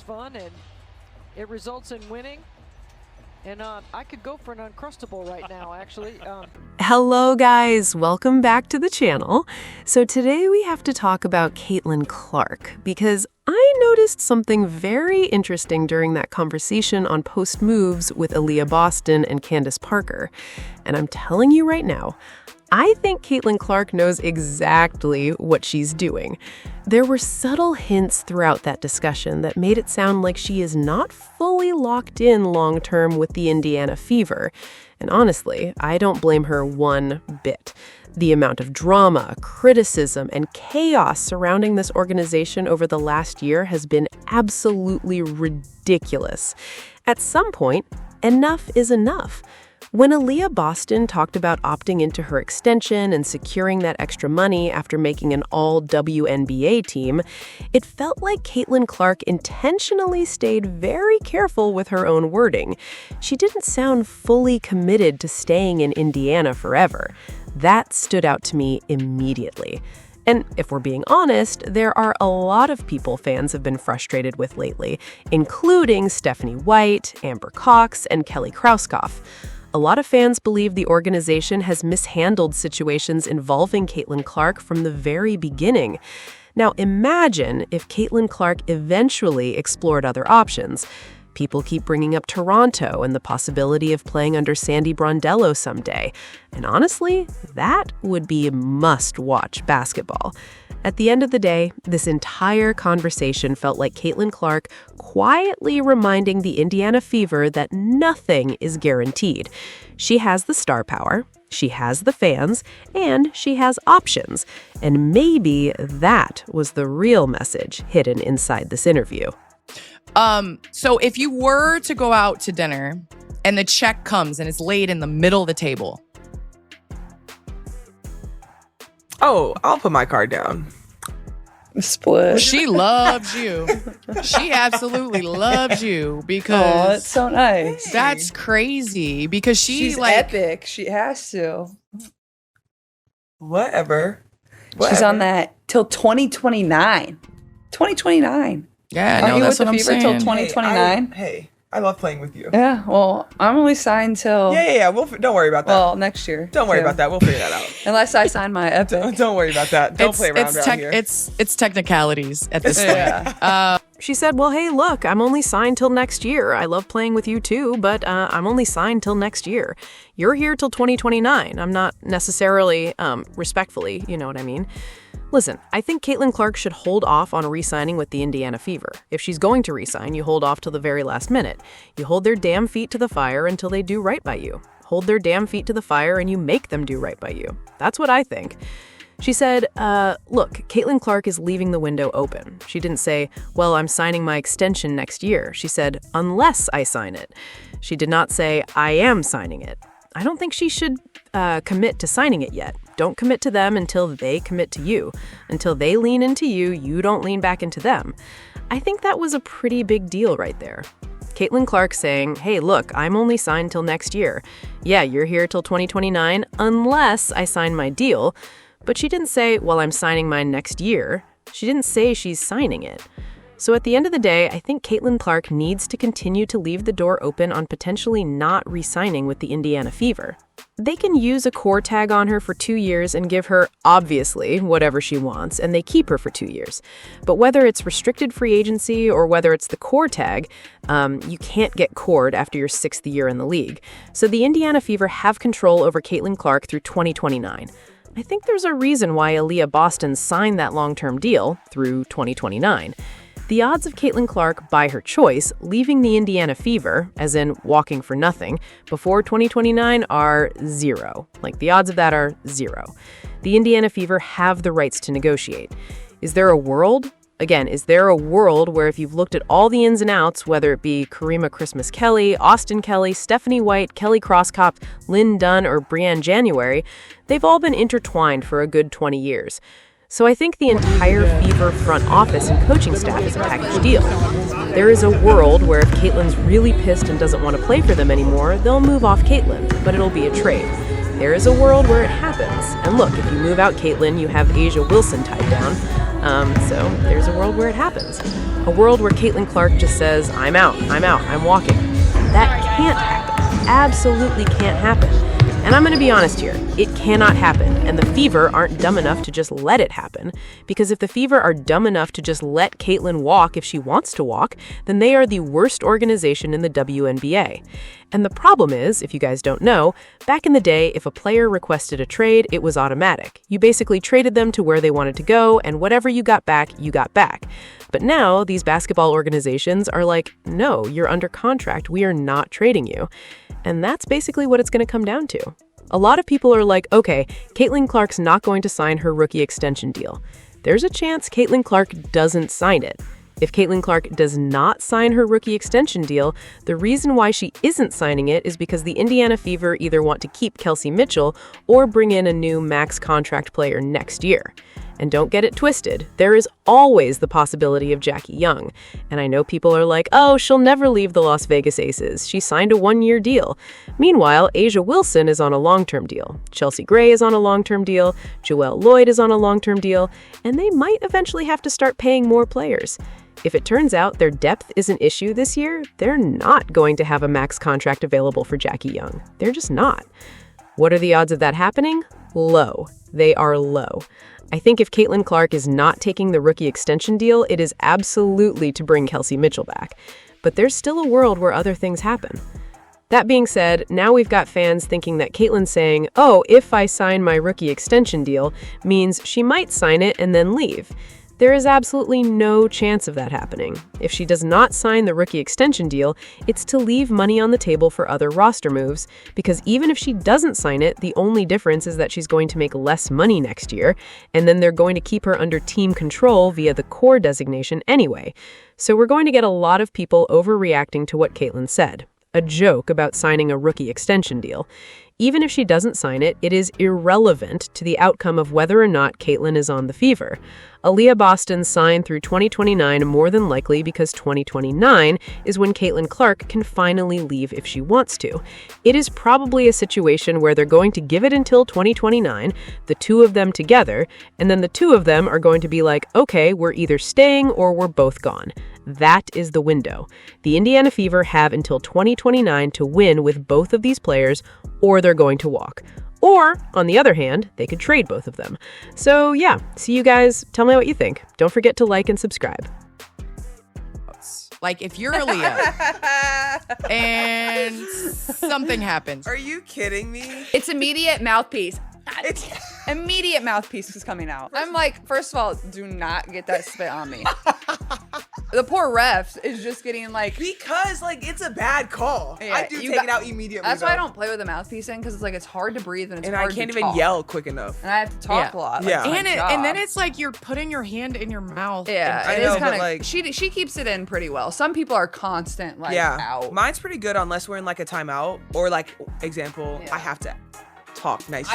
fun and it results in winning. And I could go for an Uncrustable right now, actually. Hello, guys. Welcome back to the channel. So today we have to talk about Caitlin Clark because I noticed something very interesting during that conversation on Post Moves with Aaliyah Boston and Candace Parker. And I'm telling you right now, I think Caitlin Clark knows exactly what she's doing. There were subtle hints throughout that discussion that made it sound like she is not fully locked in long-term with the Indiana Fever. And honestly, I don't blame her one bit. The amount of drama, criticism, and chaos surrounding this organization over the last year has been absolutely ridiculous. At some point, enough is enough. When Aaliyah Boston talked about opting into her extension and securing that extra money after making an all-WNBA team, it felt like Caitlin Clark intentionally stayed very careful with her own wording. She didn't sound fully committed to staying in Indiana forever. That stood out to me immediately. And if we're being honest, there are a lot of people fans have been frustrated with lately, including Stephanie White, Amber Cox, and Kelly Krauskopf. A lot of fans believe the organization has mishandled situations involving Caitlin Clark from the very beginning. Now, imagine if Caitlin Clark eventually explored other options. People keep bringing up Toronto and the possibility of playing under Sandy Brondello someday. And honestly, that would be must-watch basketball. At the end of the day, this entire conversation felt like Caitlin Clark quietly reminding the Indiana Fever that nothing is guaranteed. She has the star power, she has the fans, and she has options. And maybe that was the real message hidden inside this interview. So if you were to go out to dinner and the check comes and it's laid in the middle of the table. Oh, I'll put my card down. Split. She loves you. She absolutely loves you because oh, that's so nice. That's crazy because she's epic. She has to. Whatever. She's on that till 2029. 2029. Yeah, Are no, you that's with what the I'm Fever saying. till 2029? Hey, I love playing with you. Yeah, well, I'm only signed till... Yeah. Don't worry about that. Well, next year. Don't worry about that. We'll figure that out. Unless I sign my epic. Don't worry about that. Don't play around here. It's technicalities at this point. Yeah. She said, well, hey, look, I'm only signed till next year. I love playing with you too, but I'm only signed till next year. You're here till 2029. I'm not necessarily, respectfully, you know what I mean? Listen, I think Caitlin Clark should hold off on re-signing with the Indiana Fever. If she's going to re-sign, you hold off till the very last minute. You hold their damn feet to the fire until they do right by you. Hold their damn feet to the fire and you make them do right by you. That's what I think. She said, look, Caitlin Clark is leaving the window open. She didn't say, well, I'm signing my extension next year. She said, unless I sign it. She did not say, I am signing it. I don't think she should commit to signing it yet. Don't commit to them until they commit to you. Until they lean into you, you don't lean back into them. I think that was a pretty big deal right there. Caitlin Clark saying, hey, look, I'm only signed till next year. Yeah, you're here till 2029 unless I sign my deal. But she didn't say, well, I'm signing mine next year. She didn't say she's signing it. So at the end of the day, I think Caitlin Clark needs to continue to leave the door open on potentially not re-signing with the Indiana Fever. They can use a core tag on her for 2 years and give her, obviously, whatever she wants, and they keep her for 2 years. But whether it's restricted free agency or whether it's the core tag, you can't get cored after your 6th year in the league. So the Indiana Fever have control over Caitlin Clark through 2029. I think there's a reason why Aaliyah Boston signed that long-term deal through 2029. The odds of Caitlin Clark, by her choice, leaving the Indiana Fever, as in walking for nothing, before 2029 are 0. Like, the odds of that are 0. The Indiana Fever have the rights to negotiate. Is there a world? Again, is there a world where if you've looked at all the ins and outs, whether it be Karima Christmas Kelly, Austin Kelly, Stephanie White, Kelly Krauskopf, Lynn Dunn, or Brianne January, they've all been intertwined for a good 20 years. So I think the entire Fever front office and coaching staff is a package deal. There is a world where if Caitlin's really pissed and doesn't want to play for them anymore, they'll move off Caitlin, but it'll be a trade. There is a world where it happens. And look, if you move out Caitlin, you have Asia Wilson tied down. So there's a world where it happens. A world where Caitlin Clark just says, I'm out, I'm walking. That can't happen. Absolutely can't happen. And I'm going to be honest here, it cannot happen, and the Fever aren't dumb enough to just let it happen. Because if the Fever are dumb enough to just let Caitlin walk if she wants to walk, then they are the worst organization in the WNBA. And the problem is, if you guys don't know, back in the day, if a player requested a trade, it was automatic. You basically traded them to where they wanted to go, and whatever you got back, you got back. But now, these basketball organizations are like, no, you're under contract, we are not trading you. And that's basically what it's going to come down to. A lot of people are like, okay, Caitlin Clark's not going to sign her rookie extension deal. There's a chance Caitlin Clark doesn't sign it. If Caitlin Clark does not sign her rookie extension deal, the reason why she isn't signing it is because the Indiana Fever either want to keep Kelsey Mitchell or bring in a new max contract player next year. And don't get it twisted, there is always the possibility of Jackie Young. And I know people are like, oh, she'll never leave the Las Vegas Aces. She signed a one-year deal. Meanwhile, A'ja Wilson is on a long-term deal. Chelsea Gray is on a long-term deal. Joelle Lloyd is on a long-term deal. And they might eventually have to start paying more players. If it turns out their depth is an issue this year, they're not going to have a max contract available for Jackie Young. They're just not. What are the odds of that happening? Low. They are low. I think if Caitlin Clark is not taking the rookie extension deal, it is absolutely to bring Kelsey Mitchell back. But there's still a world where other things happen. That being said, now we've got fans thinking that Caitlin saying, oh, if I sign my rookie extension deal, means she might sign it and then leave. There is absolutely no chance of that happening. If she does not sign the rookie extension deal, it's to leave money on the table for other roster moves, because even if she doesn't sign it, the only difference is that she's going to make less money next year, and then they're going to keep her under team control via the core designation anyway. So we're going to get a lot of people overreacting to what Caitlin said. A joke about signing a rookie extension deal. Even if she doesn't sign it, it is irrelevant to the outcome of whether or not Caitlin is on the Fever. Aaliyah Boston signed through 2029 more than likely because 2029 is when Caitlin Clark can finally leave if she wants to. It is probably a situation where they're going to give it until 2029, the two of them together, and then the two of them are going to be like, okay, we're either staying or we're both gone. That is the window. The Indiana Fever have until 2029 to win with both of these players, or they're going to walk. Or, on the other hand, they could trade both of them. So yeah, see you guys. Tell me what you think. Don't forget to like and subscribe. Like, if you're Aaliyah and something happens. Are you kidding me? It's immediate mouthpiece. Immediate mouthpiece is coming out. I'm like, first of all, do not get that spit on me. The poor ref is just getting like... Because, like, it's a bad call. Yeah, I do take it out immediately, That's why I don't play with the mouthpiece in, because it's like, it's hard to breathe and it's hard to talk. And I can't even yell quick enough. And I have to talk a lot. Yeah. Like, And then it's like you're putting your hand in your mouth. Yeah, I it know, is kind but, of... like... She keeps it in pretty well. Some people are constant, like, out. Mine's pretty good unless we're in, like, a timeout. Or, like, example, I have to talk nice.